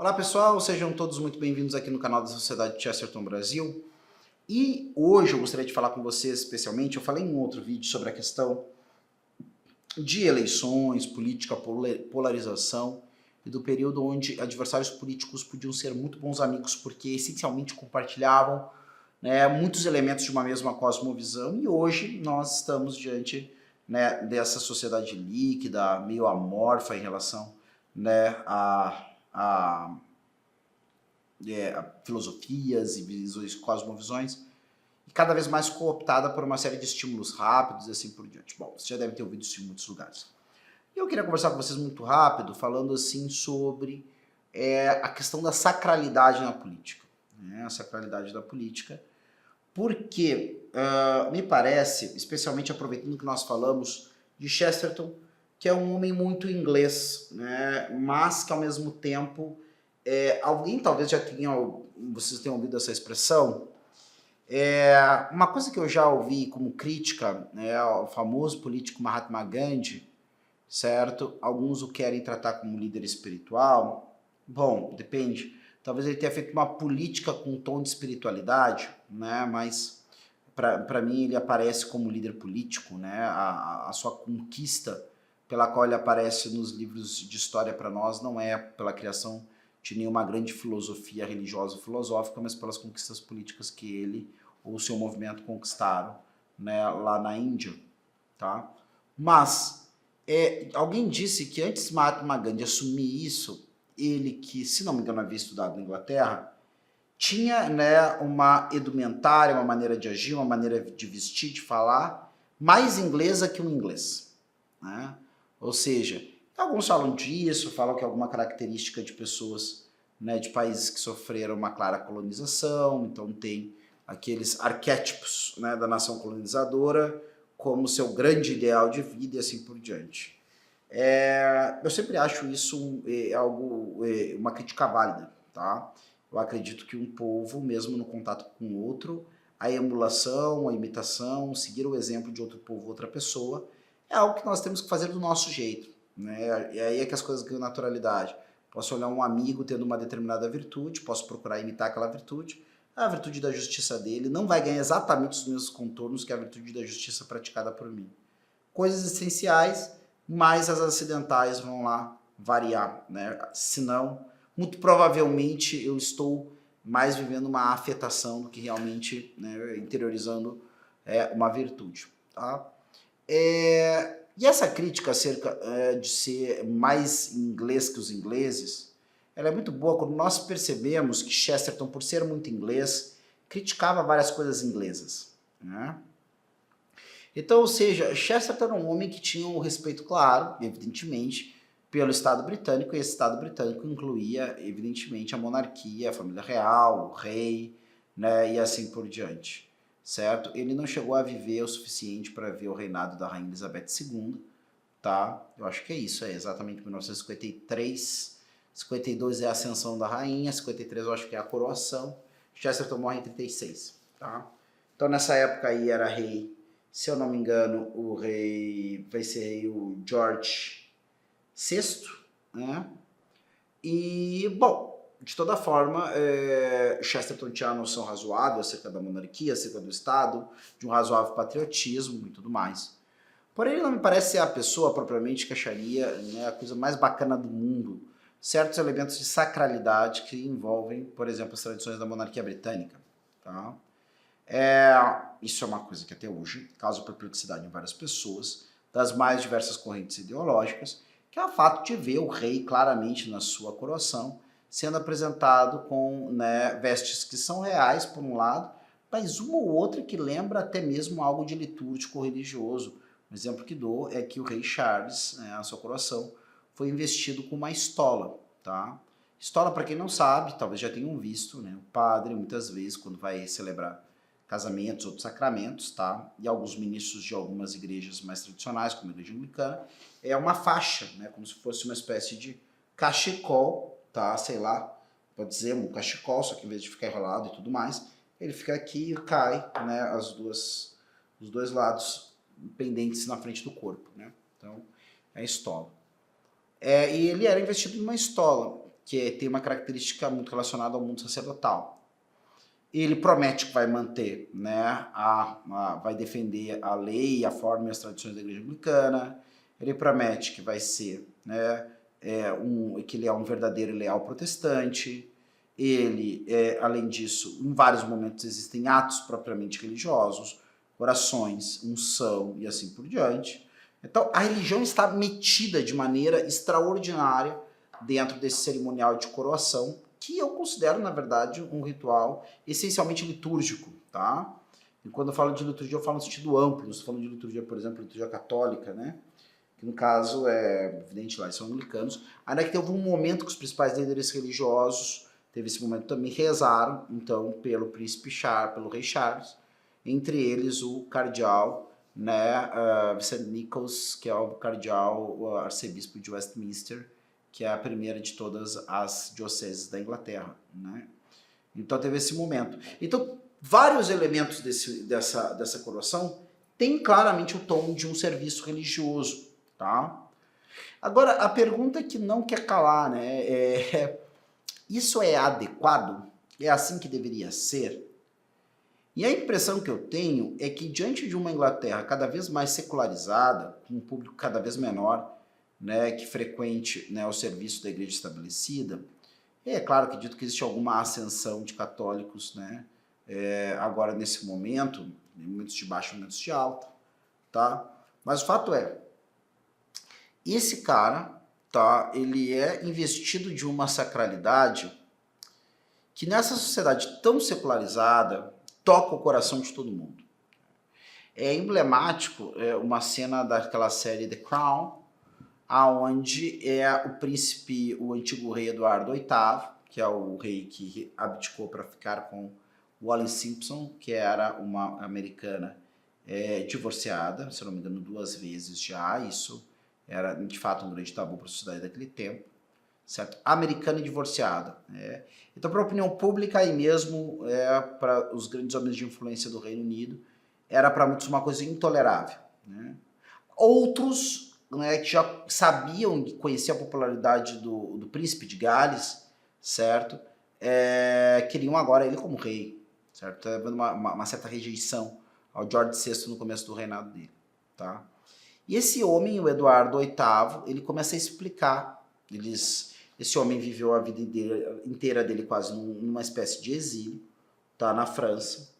Olá pessoal, sejam todos muito bem-vindos aqui no canal da Sociedade Chesterton Brasil. E hoje eu gostaria de falar com vocês especialmente, eu falei em um outro vídeo sobre a questão de eleições, política, polarização e do período onde adversários políticos podiam ser muito bons amigos porque essencialmente compartilhavam muitos elementos de uma mesma cosmovisão, e hoje nós estamos diante dessa sociedade líquida, meio amorfa em relação a filosofias e visões, cosmovisões, e cada vez mais cooptada por uma série de estímulos rápidos e assim por diante. Bom, você já deve ter ouvido isso em muitos lugares. E eu queria conversar com vocês muito rápido, falando assim sobre a questão da sacralidade na política. A sacralidade da política, porque me parece, especialmente aproveitando que nós falamos de Chesterton, que é um homem muito inglês, mas que ao mesmo tempo, alguém talvez vocês tenham ouvido essa expressão, uma coisa que eu já ouvi como crítica ao famoso político Mahatma Gandhi, certo? Alguns o querem tratar como líder espiritual. Bom, depende. Talvez ele tenha feito uma política com um tom de espiritualidade, mas para mim ele aparece como líder político, a sua conquista pela qual ele aparece nos livros de história para nós não é pela criação de nenhuma grande filosofia religiosa ou filosófica, mas pelas conquistas políticas que ele ou o seu movimento conquistaram lá na Índia, tá? Mas alguém disse que antes de Mahatma Gandhi assumir isso, ele que, se não me engano, havia estudado na Inglaterra, tinha uma edumentária, uma maneira de agir, uma maneira de vestir, de falar, mais inglesa que um inglês. Ou seja, alguns falam disso, falam que é alguma característica de pessoas de países que sofreram uma clara colonização, então tem aqueles arquétipos da nação colonizadora como seu grande ideal de vida e assim por diante. Eu sempre acho isso uma crítica válida, tá? Eu acredito que um povo, mesmo no contato com outro, a emulação, a imitação, seguir o exemplo de outro povo, outra pessoa, é algo que nós temos que fazer do nosso jeito, E aí é que as coisas ganham naturalidade. Posso olhar um amigo tendo uma determinada virtude, posso procurar imitar aquela virtude. A virtude da justiça dele não vai ganhar exatamente os mesmos contornos que a virtude da justiça praticada por mim. Coisas essenciais, mas as acidentais vão lá variar, Senão, muito provavelmente eu estou mais vivendo uma afetação do que realmente interiorizando uma virtude, tá? E essa crítica acerca de ser mais inglês que os ingleses, ela é muito boa quando nós percebemos que Chesterton, por ser muito inglês, criticava várias coisas inglesas, Então, ou seja, Chesterton era um homem que tinha um respeito claro, evidentemente, pelo Estado britânico, e esse Estado britânico incluía, evidentemente, a monarquia, a família real, o rei, e assim por diante, certo? Ele não chegou a viver o suficiente para ver o reinado da Rainha Elizabeth II, tá? Eu acho que é isso, é exatamente 1953, 52 é a ascensão da rainha, 53 eu acho que é a coroação, Chesterton morre em 36, tá? Então nessa época aí era rei, se eu não me engano, o rei vai ser rei o George VI, E, bom, de toda forma, Chesterton tinha uma noção razoável acerca da monarquia, acerca do Estado, de um razoável patriotismo e tudo mais. Porém, ele não me parece ser a pessoa propriamente que acharia a coisa mais bacana do mundo certos elementos de sacralidade que envolvem, por exemplo, as tradições da monarquia britânica, tá? Isso é uma coisa que até hoje causa perplexidade em várias pessoas, das mais diversas correntes ideológicas, que é o fato de ver o rei claramente na sua coroação sendo apresentado com vestes que são reais, por um lado, mas uma ou outra que lembra até mesmo algo de litúrgico religioso. Um exemplo que dou é que o rei Charles, a sua coroação, foi investido com uma estola, tá? Estola, para quem não sabe, talvez já tenham visto, o padre, muitas vezes, quando vai celebrar casamentos, outros sacramentos, tá? E alguns ministros de algumas igrejas mais tradicionais, como a igreja anglicana, é uma faixa, como se fosse uma espécie de cachecol, tá? Sei lá, pode dizer um cachecol, só que em vez de ficar enrolado e tudo mais, ele fica aqui e cai, os dois lados pendentes na frente do corpo, Então, é a estola. E ele era investido numa estola, que tem uma característica muito relacionada ao mundo sacerdotal. Ele promete que vai manter, né, vai defender a lei, a forma e as tradições da igreja anglicana. Ele promete que vai ser, né, que ele é um verdadeiro e leal protestante. Ele, além disso, em vários momentos existem atos propriamente religiosos, orações, unção e assim por diante. Então, a religião está metida de maneira extraordinária dentro desse cerimonial de coroação, que eu considero, na verdade, um ritual essencialmente litúrgico, tá? E quando eu falo de liturgia, eu falo no sentido amplo. Estou falando de liturgia, por exemplo, liturgia católica, né? Que no caso é evidente lá, eles são anglicanos. Ainda que teve um momento que os principais líderes religiosos, teve esse momento também, rezaram, então, pelo príncipe Charles, pelo rei Charles, entre eles o cardeal, né, St. Nicholas, que é o cardeal, o arcebispo de Westminster, que é a primeira de todas as dioceses da Inglaterra, né? Então teve esse momento. Então, vários elementos dessa coroação têm claramente o tom de um serviço religioso, tá? Agora, a pergunta que não quer calar, né, isso é adequado? É assim que deveria ser? E a impressão que eu tenho é que diante de uma Inglaterra cada vez mais secularizada, com um público cada vez menor, né, que frequente, né, o serviço da igreja estabelecida, é claro que dito que existe alguma ascensão de católicos, né, agora nesse momento, momentos de baixo, momentos de alta, tá? Mas o fato é, esse cara, tá, ele é investido de uma sacralidade que nessa sociedade tão secularizada toca o coração de todo mundo. É emblemático uma cena daquela série The Crown, aonde o príncipe, o antigo rei Eduardo VIII, que é o rei que abdicou para ficar com Wallis Simpson, que era uma americana divorciada, se não me engano 2 vezes já, isso era de fato um grande tabu para a sociedade daquele tempo, certo? Americana e divorciada. Então, para a opinião pública e mesmo para os grandes homens de influência do Reino Unido, era para muitos uma coisa intolerável, né? Outros, né, que já sabiam, conheciam a popularidade do príncipe de Gales, certo? Queriam agora ele como rei, certo? Tá havendo uma certa rejeição ao George VI no começo do reinado dele, tá? E esse homem, o Eduardo VIII, ele começa a explicar. Esse homem viveu a vida inteira dele quase numa espécie de exílio, tá, na França.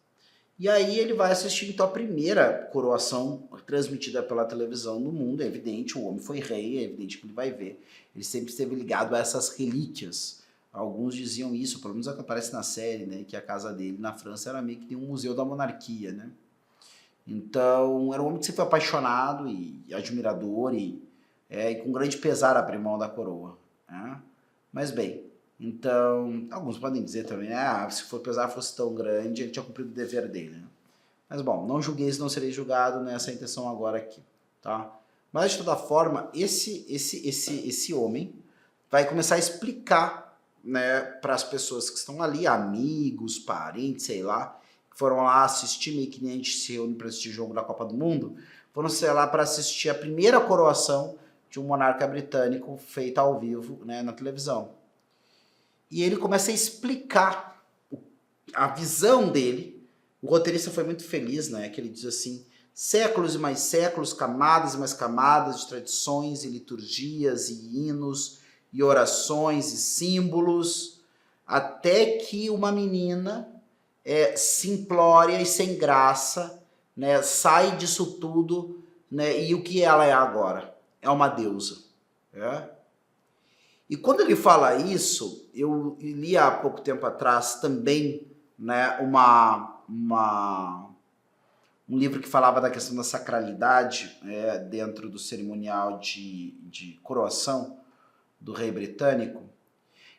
E aí ele vai assistir então a primeira coroação transmitida pela televisão no mundo. É evidente, o homem foi rei, é evidente que ele vai ver. Ele sempre esteve ligado a essas relíquias. Alguns diziam isso, pelo menos é o que aparece na série, né, que a casa dele na França era meio que um museu da monarquia, né? Então, era um homem que sempre foi apaixonado e admirador e com grande pesar abrir mão da coroa, né? Mas bem, então, alguns podem dizer também, se for pesar fosse tão grande, ele tinha cumprido o dever dele, né? Mas bom, não julgueis, não serei julgado, nessa intenção agora aqui, tá? Mas de toda forma, esse homem vai começar a explicar, né, para as pessoas que estão ali, amigos, parentes, sei lá, que foram lá assistir, meio que nem a gente se reúne para assistir o jogo da Copa do Mundo, foram, sei lá, para assistir a primeira coroação de um monarca britânico feita ao vivo, né, na televisão. E ele começa a explicar a visão dele. O roteirista foi muito feliz, né, que ele diz assim: séculos e mais séculos, camadas e mais camadas de tradições e liturgias e hinos e orações e símbolos, até que uma menina simplória e sem graça, né, sai disso tudo, né, e o que ela é agora? É uma deusa. E quando ele fala isso, eu li há pouco tempo atrás também, né, um livro que falava da questão da sacralidade dentro do cerimonial de coroação do rei britânico.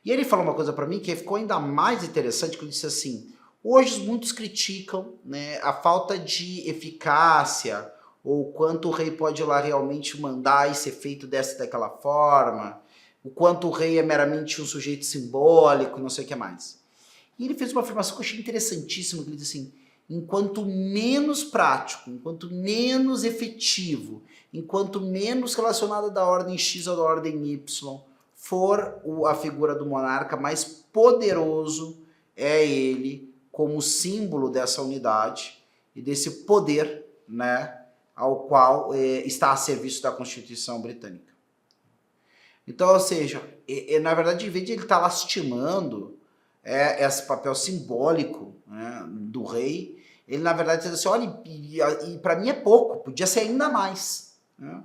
E ele falou uma coisa para mim que ficou ainda mais interessante, que ele disse assim: hoje muitos criticam, né, a falta de eficácia, ou quanto o rei pode ir lá realmente mandar e ser feito dessa e daquela forma, o quanto o rei é meramente um sujeito simbólico, não sei o que mais. E ele fez uma afirmação que eu achei interessantíssima, que ele disse assim: enquanto menos prático, enquanto menos efetivo, enquanto menos relacionado da ordem X ou da ordem Y for a figura do monarca mais poderoso, é ele como símbolo dessa unidade e desse poder, né, ao qual está a serviço da Constituição britânica. Então, ou seja, na verdade, em vez de ele estar lastimando esse papel simbólico, né, do rei, ele na verdade diz assim, olha, e para mim é pouco, podia ser ainda mais, né?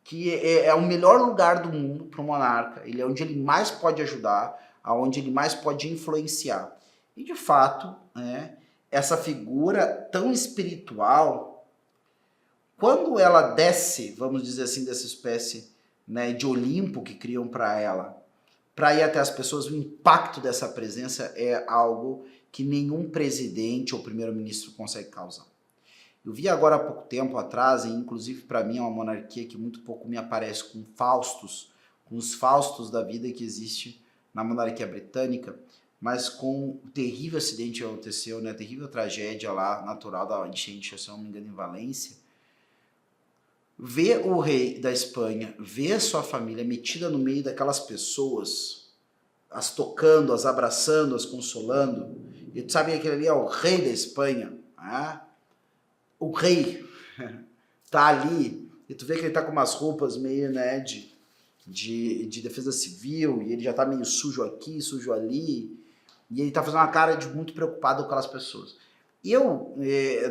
Que é o melhor lugar do mundo para o monarca, ele é onde ele mais pode ajudar, aonde ele mais pode influenciar. E de fato, né, essa figura tão espiritual, quando ela desce, vamos dizer assim, dessa espécie, né, de Olimpo que criam para ela, para ir até as pessoas, o impacto dessa presença é algo que nenhum presidente ou primeiro-ministro consegue causar. Eu vi agora há pouco tempo atrás, e inclusive para mim é uma monarquia que muito pouco me aparece com os Faustos da vida que existe na monarquia britânica, mas com o terrível acidente que aconteceu, né, a terrível tragédia lá, natural da enchente, se não me engano, em Valência, ver o rei da Espanha, ver sua família metida no meio daquelas pessoas, as tocando, as abraçando, as consolando, e tu sabe que aquele ali é o rei da Espanha, né? O rei tá ali, e tu vê que ele tá com umas roupas meio, né, de defesa civil, e ele já tá meio sujo aqui, sujo ali, e ele tá fazendo uma cara de muito preocupado com aquelas pessoas. Eu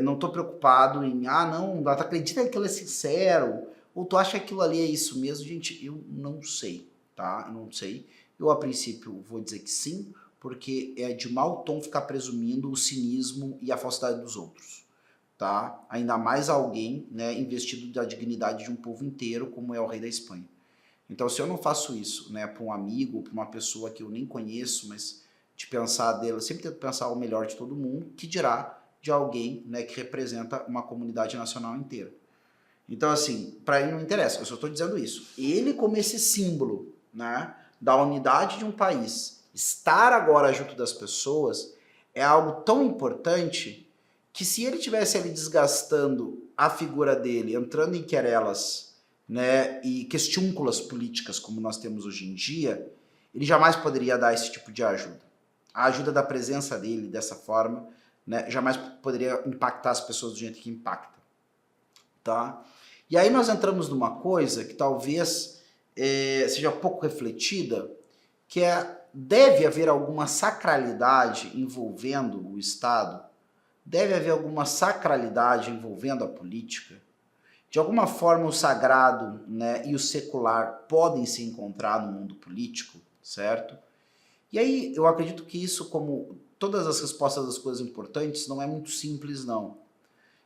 não tô preocupado em, não, tu acredita que ele é sincero, ou tu acha que aquilo ali é isso mesmo? Gente, eu não sei, tá? Eu não sei. Eu, a princípio, vou dizer que sim, porque é de mau tom ficar presumindo o cinismo e a falsidade dos outros. Tá? Ainda mais alguém, né, investido da dignidade de um povo inteiro, como é o rei da Espanha. Então, se eu não faço isso, né, para um amigo, para uma pessoa que eu nem conheço, mas de pensar dele, eu sempre tento pensar o melhor de todo mundo, que dirá de alguém, né, que representa uma comunidade nacional inteira. Então, assim, para mim não interessa, eu só estou dizendo isso. Ele, como esse símbolo, né, da unidade de um país, estar agora junto das pessoas, é algo tão importante que se ele tivesse ali desgastando a figura dele, entrando em querelas, né, e questiúnculas políticas como nós temos hoje em dia, ele jamais poderia dar esse tipo de ajuda. A ajuda da presença dele dessa forma, né, jamais poderia impactar as pessoas do jeito que impacta. Tá? E aí nós entramos numa coisa que talvez seja pouco refletida, que deve haver alguma sacralidade envolvendo o Estado, deve haver alguma sacralidade envolvendo a política. De alguma forma o sagrado, né, e o secular podem se encontrar no mundo político, certo? E aí eu acredito que isso, como todas as respostas das coisas importantes, não é muito simples não.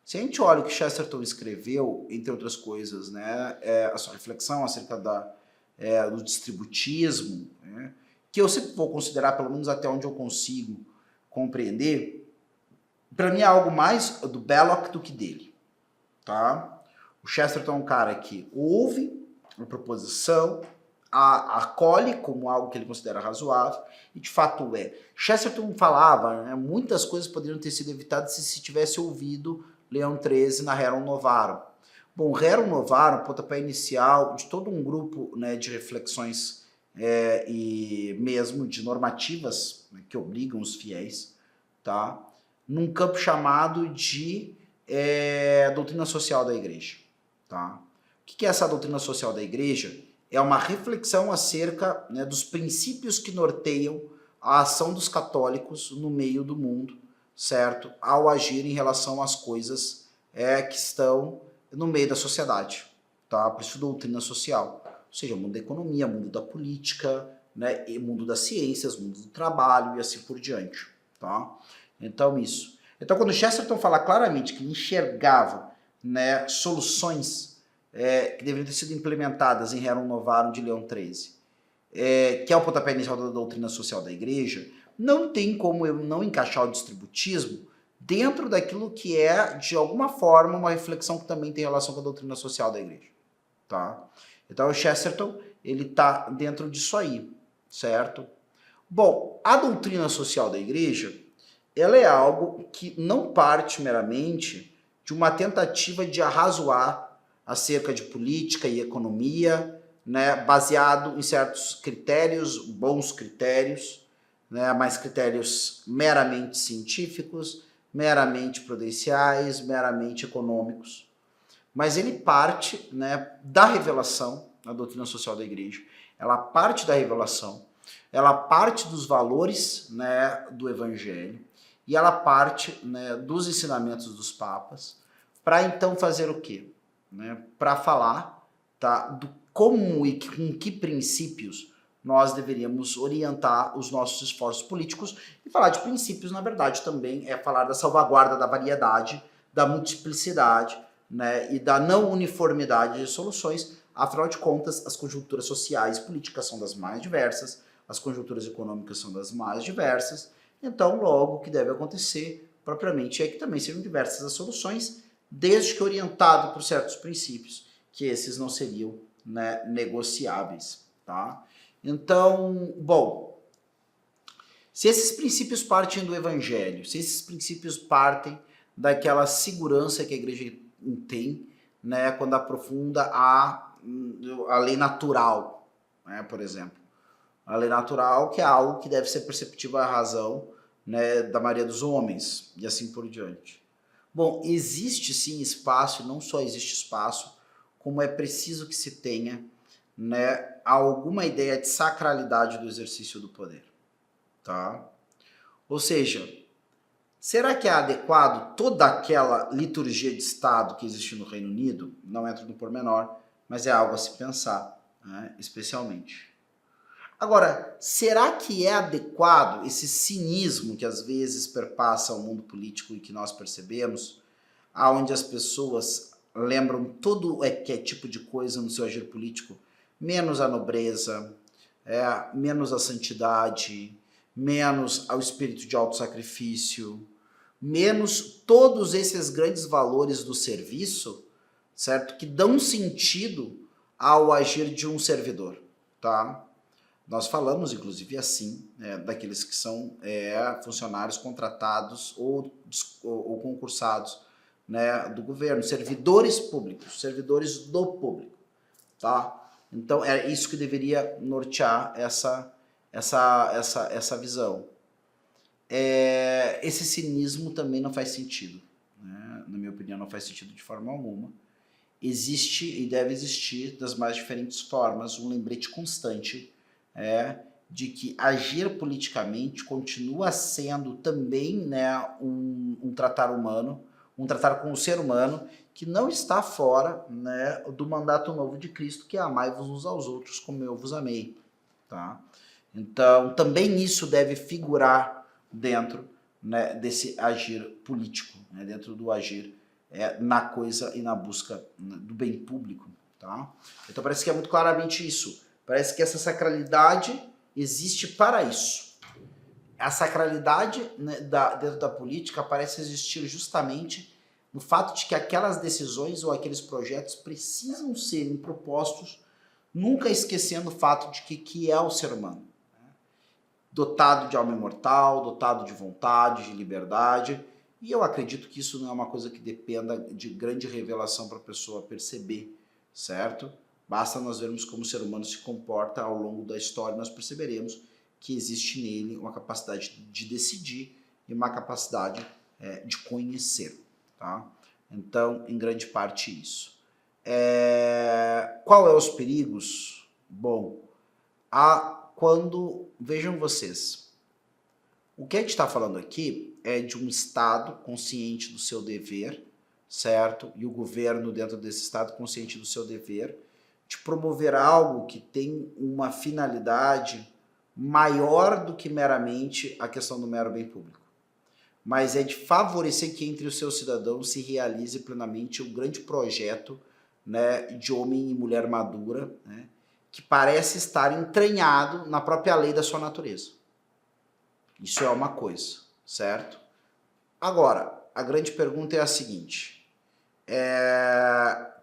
Se a gente olha o que Chesterton escreveu, entre outras coisas, né, a sua reflexão acerca do distributismo, né, que eu sempre vou considerar, pelo menos até onde eu consigo compreender, para mim é algo mais do Belloc do que dele. Tá? O Chesterton é um cara que ouve a proposição, a acolhe como algo que ele considera razoável, e de fato é. Chesterton falava, né, muitas coisas poderiam ter sido evitadas se tivesse ouvido Leão XIII na Rerum Novarum. Bom, Rerum Novarum, pontapé inicial de todo um grupo, né, de reflexões e mesmo de normativas, né, que obrigam os fiéis, tá, num campo chamado de doutrina social da igreja. Tá? O que é essa doutrina social da igreja? É uma reflexão acerca, né, dos princípios que norteiam a ação dos católicos no meio do mundo, certo? Ao agir em relação às coisas que estão no meio da sociedade. Tá? Por isso doutrina social. Ou seja, mundo da economia, mundo da política, né, e mundo das ciências, mundo do trabalho e assim por diante. Tá? Então isso. Então quando Chesterton fala claramente que ele enxergava, né, soluções que deveriam ter sido implementadas em Rerum Novarum de Leão XIII, que é o pontapé inicial da doutrina social da igreja, não tem como eu não encaixar o distributismo dentro daquilo que é, de alguma forma, uma reflexão que também tem relação com a doutrina social da igreja. Tá? Então o Chesterton, ele está dentro disso aí, certo? Bom, a doutrina social da igreja, ela é algo que não parte meramente de uma tentativa de arrazoar acerca de política e economia, né, baseado em certos critérios, bons critérios, né, mas critérios meramente científicos, meramente prudenciais, meramente econômicos. Mas ele parte, né, da revelação, a doutrina social da igreja, ela parte da revelação, ela parte dos valores, né, do evangelho, e ela parte, né, dos ensinamentos dos papas, para então fazer o quê? Né, para falar, tá, do como e com que princípios nós deveríamos orientar os nossos esforços políticos. E falar de princípios, na verdade, também é falar da salvaguarda da variedade, da multiplicidade, né, e da não uniformidade de soluções. Afinal de contas, as conjunturas sociais e políticas são das mais diversas, as conjunturas econômicas são das mais diversas, então logo o que deve acontecer propriamente é que também sejam diversas as soluções, desde que orientado por certos princípios, que esses não seriam, né, negociáveis, tá? Então, bom, se esses princípios partem do evangelho, se esses princípios partem daquela segurança que a igreja tem, né, quando aprofunda a lei natural, né, por exemplo. A lei natural, que é algo que deve ser perceptível à razão, né, da maioria dos homens, e assim por diante. Bom, existe sim espaço, e não só existe espaço, como é preciso que se tenha, né, alguma ideia de sacralidade do exercício do poder, tá? Ou seja, será que é adequado toda aquela liturgia de Estado que existe no Reino Unido? Não entro no pormenor, mas é algo a se pensar, né, especialmente. Agora, será que é adequado esse cinismo que às vezes perpassa o mundo político e que nós percebemos, aonde as pessoas lembram todo que é tipo de coisa no seu agir político, menos a nobreza, menos a santidade, menos ao espírito de autossacrifício, menos todos esses grandes valores do serviço, certo? Que dão sentido ao agir de um servidor, tá? Nós falamos, inclusive, assim, daqueles que são funcionários contratados ou concursados, né, do governo, servidores públicos, servidores do público, tá? Então, é isso que deveria nortear essa visão. Esse cinismo também não faz sentido, né? Na minha opinião, não faz sentido de forma alguma. Existe e deve existir, das mais diferentes formas, um lembrete constante de que agir politicamente continua sendo também, né, um tratar humano, um tratar com o ser humano que não está fora, né, do mandato novo de Cristo, que é amai-vos uns aos outros como eu vos amei, tá? Então, também isso deve figurar dentro, né, desse agir político, né, dentro do agir na coisa e na busca, né, do bem público, tá? Então parece que é muito claramente isso. Parece que essa sacralidade existe para isso. A sacralidade, né, dentro da política parece existir justamente no fato de que aquelas decisões ou aqueles projetos precisam serem propostos, nunca esquecendo o fato de que é o ser humano, né? Dotado de alma imortal, dotado de vontade, de liberdade, e eu acredito que isso não é uma coisa que dependa de grande revelação para a pessoa perceber, certo? Basta nós vermos como o ser humano se comporta ao longo da história, nós perceberemos que existe nele uma capacidade de decidir e uma capacidade de conhecer, tá? Então, em grande parte isso. Qual é os perigos? Bom, vejam vocês, o que a gente está falando aqui é de um Estado consciente do seu dever, certo? E o governo dentro desse Estado consciente do seu dever, de promover algo que tem uma finalidade maior do que meramente a questão do mero bem público. Mas é de favorecer que entre os seus cidadãos se realize plenamente um grande projeto, né, de homem e mulher madura, né, que parece estar entranhado na própria lei da sua natureza. Isso é uma coisa, certo? Agora, a grande pergunta é a seguinte: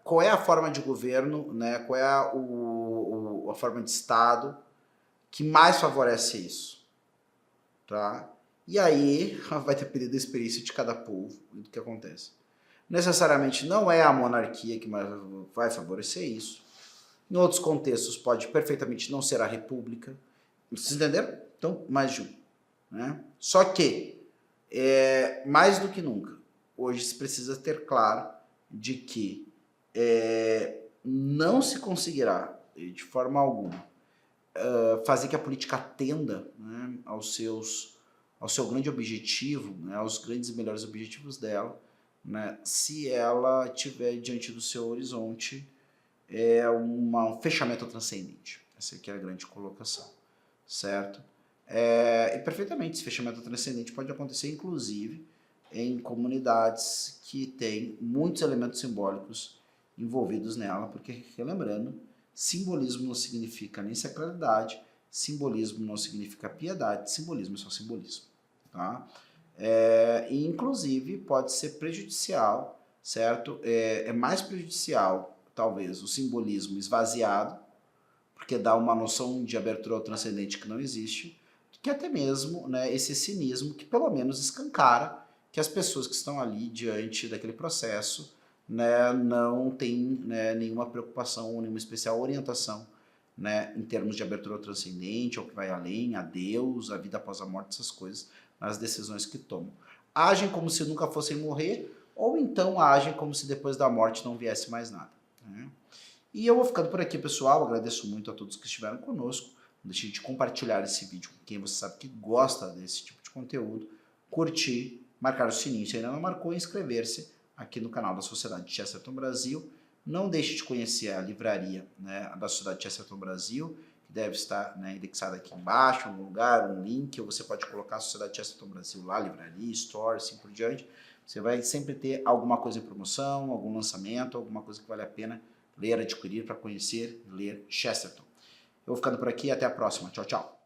qual é a forma de governo, né? Qual é a forma de Estado que mais favorece isso, tá? E aí vai depender da experiência de cada povo e do que acontece. Necessariamente não é a monarquia que mais vai favorecer isso, Em outros contextos pode perfeitamente não ser a república. Vocês entenderam? Então, mais de um. Né? Só que, mais do que nunca, hoje se precisa ter claro de que não se conseguirá, de forma alguma, fazer que a política atenda, né, ao seu grande objetivo, né, aos grandes e melhores objetivos dela, né, se ela tiver diante do seu horizonte um fechamento transcendente. Essa aqui é a grande colocação, certo? E perfeitamente, esse fechamento transcendente pode acontecer, inclusive, em comunidades que têm muitos elementos simbólicos envolvidos nela, porque, relembrando, simbolismo não significa nem sacralidade, simbolismo não significa piedade, simbolismo é só simbolismo. Tá? E, inclusive, pode ser prejudicial, certo? É mais prejudicial, talvez, o simbolismo esvaziado, porque dá uma noção de abertura ao transcendente que não existe, que até mesmo, né, esse cinismo que pelo menos escancara que as pessoas que estão ali diante daquele processo, né, não têm, né, nenhuma preocupação, nenhuma especial orientação, né, em termos de abertura ao transcendente, ao que vai além, a Deus, a vida após a morte, essas coisas, nas decisões que tomam. Agem como se nunca fossem morrer, ou então agem como se depois da morte não viesse mais nada. Né? E eu vou ficando por aqui, pessoal. Agradeço muito a todos que estiveram conosco. Não deixe de compartilhar esse vídeo com quem você sabe que gosta desse tipo de conteúdo. Curtir, marcar o sininho se ainda não marcou e inscrever-se aqui no canal da Sociedade Chesterton Brasil. Não deixe de conhecer a livraria, né, da Sociedade Chesterton Brasil, que deve estar, né, indexada aqui embaixo, em algum lugar, um link, ou você pode colocar a Sociedade Chesterton Brasil lá, livraria, store, assim por diante. Você vai sempre ter alguma coisa em promoção, algum lançamento, alguma coisa que vale a pena ler, adquirir para conhecer, ler Chesterton. Eu vou ficando por aqui, até a próxima. Tchau, tchau.